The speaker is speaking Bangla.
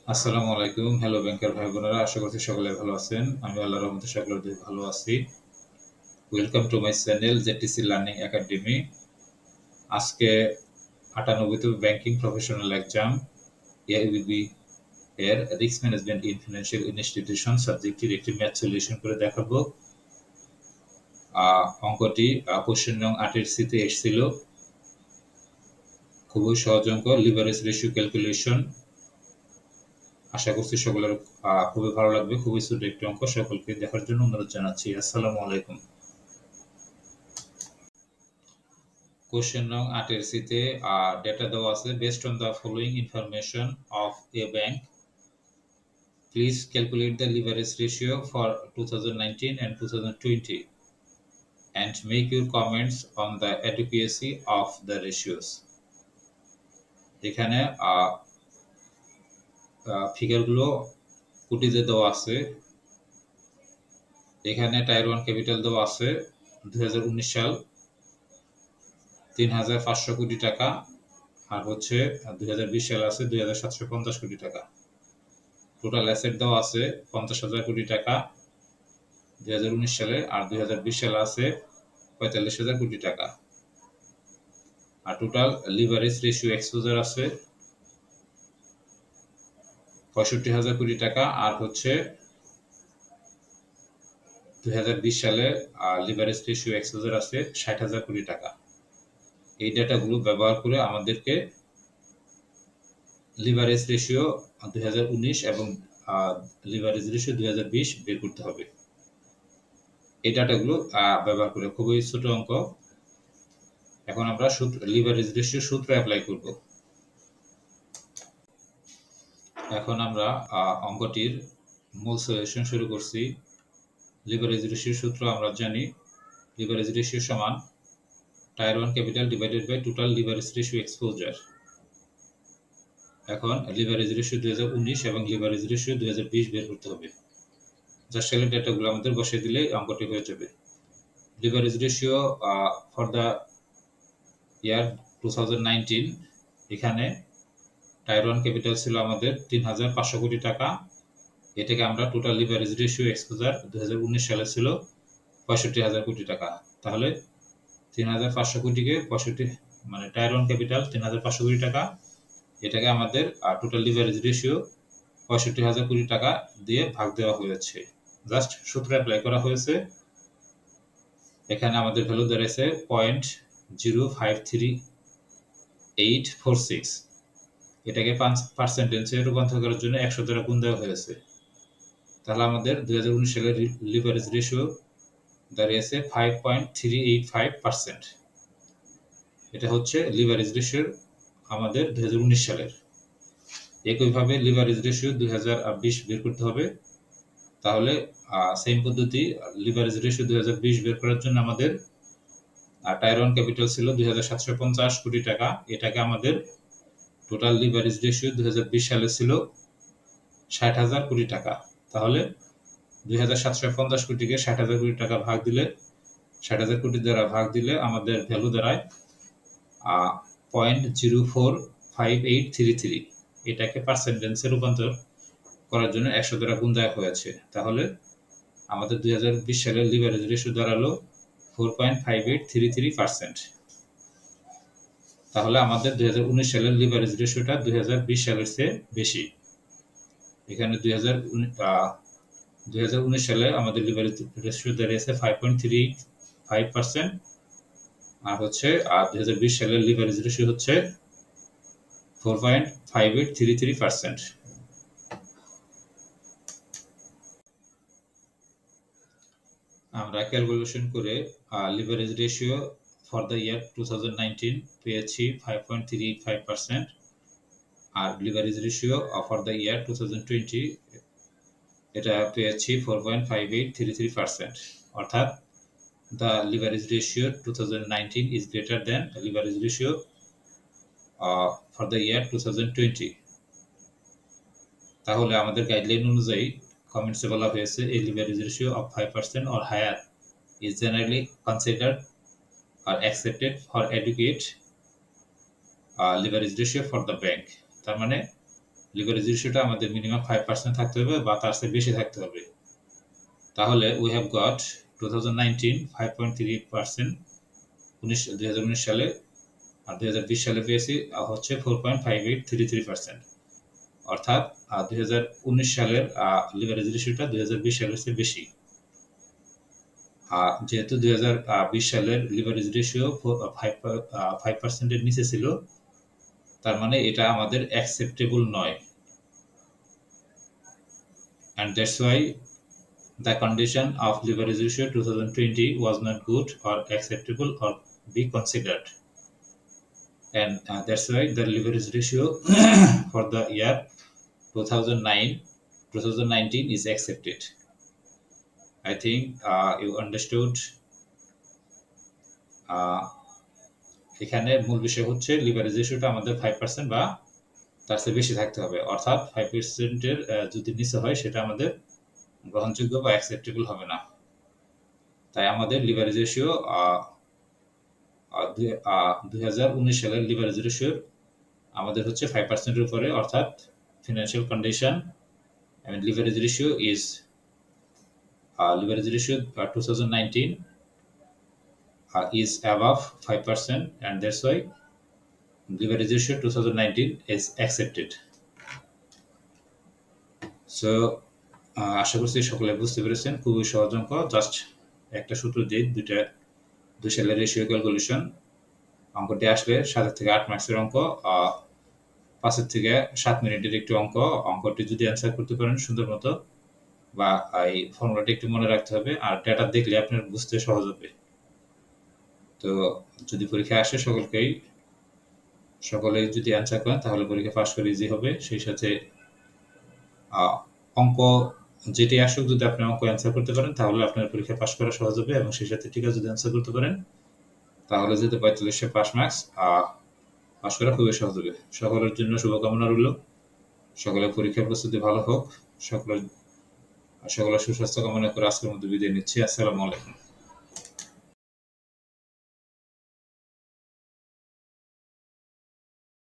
আসসালামু আলাইকুম। হ্যালো ব্যাংকার ভাই বোনেরা, আশা করছি সকলে ভালো আছেন। আমি আল্লাহর রহমতে সকলের দোয়ায় ভালো আছি। Welcome to my channel JTC learning academy. আজকে ৯৮তম ব্যাংকিং প্রফেশনাল এক্সাম এবিবি এর risk management in financial institution সাবজেক্টের একটি ম্যাথ সলিউশন করে দেখাবো। অঙ্কটি কোশ্চেন নং ৮-এর সিতে এসেছিল। খুবই সহজ অঙ্ক, লিভারেজ রেশিও ক্যালকুলেশন। আশা করছি সকলের খুবই ভালো লাগবে। খুবই ছোট একটি অঙ্ক, সকলকে দেখার জন্য অনুরোধ জানাচ্ছি। আসসালামু আলাইকুম। কোশ্চেন নং ৮-এর সিতে ডেটা দেওয়া আছে। Based on the following information of A bank, please calculate the leverage ratio for 2019 and 2020 and make your comments on the adequacy of the ratios. এখানে ফিগারগুলো কুটিতে দেওয়া আছে। এখানে টায়ার 1 ক্যাপিটাল দেওয়া আছে 2019 সাল ৩,৫০০ কোটি টাকা, আর হচ্ছে 2020 সালে আছে 2,750 কোটি টাকা। টোটাল অ্যাসেট দেওয়া আছে 50,000 কোটি টাকা 2019 সালে, আর 2020 সালে আছে 45,000 কোটি টাকা। আর টোটাল লিভারেজ রেশিও এক্সপোজার আছে 65,000 কোটি টাকা, আর হচ্ছে 2020 সালে লিভারেজ রেশিও এক্সপোজার আছে 60,000 কোটি টাকা। এই ডেটাগুলো ব্যবহার করে আমাদেরকে লিভারেজ রেশিও 2019 এবং লিভারেজ রেশিও 2020 বের করতে হবে। এই ডাটাগুলো ব্যবহার করে, খুবই ছোট অঙ্ক। এখন আমরা লিভারেজ রেশিও সূত্র অ্যাপ্লাই করব। এখন আমরা অঙ্কটির মূল সলিউশন শুরু করছি। লিভারেজ রেশিও সূত্র আমরা জানি, লিভারেজ রেশিও সমান tier 1 capital divided by total leverage ratio exposure. এখন লিভারেজ রেশিও 2019 এবং লিভারেজ রেশিও 2020 বের করতে হবে। জাস্ট এই ডেটাগুলো আমাদের বসিয়ে দিলে অঙ্কটি হয়ে যাবে। Leverage ratio for the year 2019, এখানে টায়ার 1 ক্যাপিটাল ছিল আমাদের 3,500 কোটি টাকা। এটাকে আমরা টোটাল লিভারেজ রেশিও এক্সপোজার 2019 সালে ছিল 65,000 কোটি টাকা। তাহলে 3,500 কোটিকে 65, মানে টায়ার 1 ক্যাপিটাল 3,500 কোটি টাকা, এটাকে আমাদের টোটাল লিভারেজ রেশিও 65,000 কোটি টাকা দিয়ে ভাগ দেওয়া হয়েছে। জাস্ট সূত্র অ্যাপ্লাই করা হয়েছে। এখানে আমাদের ভ্যালু দাঁড়িয়েছে 0.053846। এটাকে পার্সেন্টেজে রূপান্তর করার জন্য 100 দ্বারা গুণ দেওয়া হয়েছে। তাহলে আমাদের 2019 সালের লিভারেজ রেশিও দাঁড়িয়েছে 5.385%। এটা হচ্ছে লিভারেজ রেশিও আমাদের 2019 সালের। একইভাবে লিভারেজ রেশিও 2020 বের করতে হবে। তাহলে সেম পদ্ধতি, লিভারেজ রেশিও 2020 বের করার জন্য আমাদের টায়ার 1 ক্যাপিটাল ছিল 2,750 কোটি টাকা। এটাকে আমাদের টোটাল লিভারেজ রেশিও 2020 সালে ছিল 60,000 কোটি টাকা। তাহলে 2,750 কোটিকে 60,000 কোটি টাকা ভাগ দিলে, 60,000 কোটি দ্বারা ভাগ দিলে আমাদের ভ্যালু দাঁড়ায় 0.045833। এটাকে পার্সেন্টেজে রূপান্তর করার জন্য 100 দ্বারা গুণ দেওয়া হয়েছে। তাহলে আমাদের 2020 সালের লিভারেজ রেশিও দাঁড়ালো 4.5833%। তাহলে আমাদের 2019 সালের লিভারেজ রেশিওটা 2020 সালের চেয়ে বেশি। এখানে 2019 সালে আমাদের লিভারেজ রেশিও দাঁড়িয়েছে 5.35%, আর হচ্ছে 2020 সালের লিভারেজ রেশিও হচ্ছে 4.5833%। আমরা ক্যালকুলেশন করে leverage ratio for the year 2019 পেয়েছি 5.385%, আর leverage ratio for the year 2020 এটা পেয়েছি 4.5833%। অর্থাৎ the leverage ratio 2019 is greater than the leverage ratio for the year 2020. তাহলে আমাদের গাইডলাইন অনুযায়ী কমেন্টসে বলা হয়েছে a leverage ratio of 5% or higher is generally considered or accepted for adequate leverage ratio for the bank. তার মানে লিভারেজ রেশিওটা আমাদের মিনিমাম 5% থাকতে হবে বা তার চেয়ে বেশি থাকতে হবে। তাহলে উই হ্যাভ গট 2019 5.38%, 2019 সালে, আর 2020 সালে পেয়েছি হচ্ছে 4.5833%। অর্থাৎ 2019 সালের লিভারেজ রেশিওটা 2020 সালের চেয়ে বেশি। যেহেতু 2020 সালের লিভারেজ রেশিও 5%-এর নিচে ছিল, তার মানে এটা আমাদের অ্যাকসেপ্টেবল নয়। And that's why the condition of leverage ratio 2020 was not good or acceptable or be considered. And that's why the leverage ratio for the year 2019 is accepted. I think you understood. এখানে মূল বিষয় হচ্ছে লিভারেজ রেশিওটা আমাদের 5% বা তার চেয়ে বেশি থাকতে হবে, অর্থাৎ 5%-এর যদি নিচে হয় সেটা আমাদের গ্রহণযোগ্য বা অ্যাকসেপ্টেবল হবে না। তাই আমাদের লিভারেজ রেশিও 2019 সালের লিভারেজ রেশিও আমাদের হচ্ছে 5%-এর উপরে, অর্থাৎ financial condition and leverage ratio 2019 is above 5%, and that's why leverage ratio 2019 is accepted. So আশা করছি সকলে বুঝতে পেরেছেন। খুবই সহজ অঙ্ক, জাস্ট একটা সূত্র দিয়ে দুই সালের রেশিও ক্যালকুলেশন। অঙ্কটি আসলে 7 থেকে 8 মার্কসের অঙ্ক, 5 থেকে 7 মিনিটের একটি অঙ্ক। অঙ্কটি যদি অ্যান্সার করতে পারেন সুন্দর মতো, বা এই ফর্মুলাটি একটু মনে রাখতে হবে, আর ডেটা দেখলে আপনার বুঝতে সহজ হবে। তো যদি পরীক্ষা আসে সকলেই যদি অ্যান্সার করেন তাহলে পরীক্ষা পাস করে ইজি হবে। সেই সাথে অঙ্ক যেটি আসুক, যদি আপনি অঙ্ক অ্যান্সার করতে পারেন তাহলে আপনার পরীক্ষা পাস করা সহজ হবে, এবং সেই সাথে ঠিক আছে যদি অ্যান্সার করতে পারেন তাহলে যেহেতু 45 পাস মার্কস, পাস করা খুবই সহজ হবে। সকলের জন্য শুভকামনা রইল। সকলের পরীক্ষার প্রস্তুতি ভালো হোক। সকলের সুস্বাস্থ্য কামনা করে আজকের মতো বিদায় নিচ্ছি। আসসালামু আলাইকুম।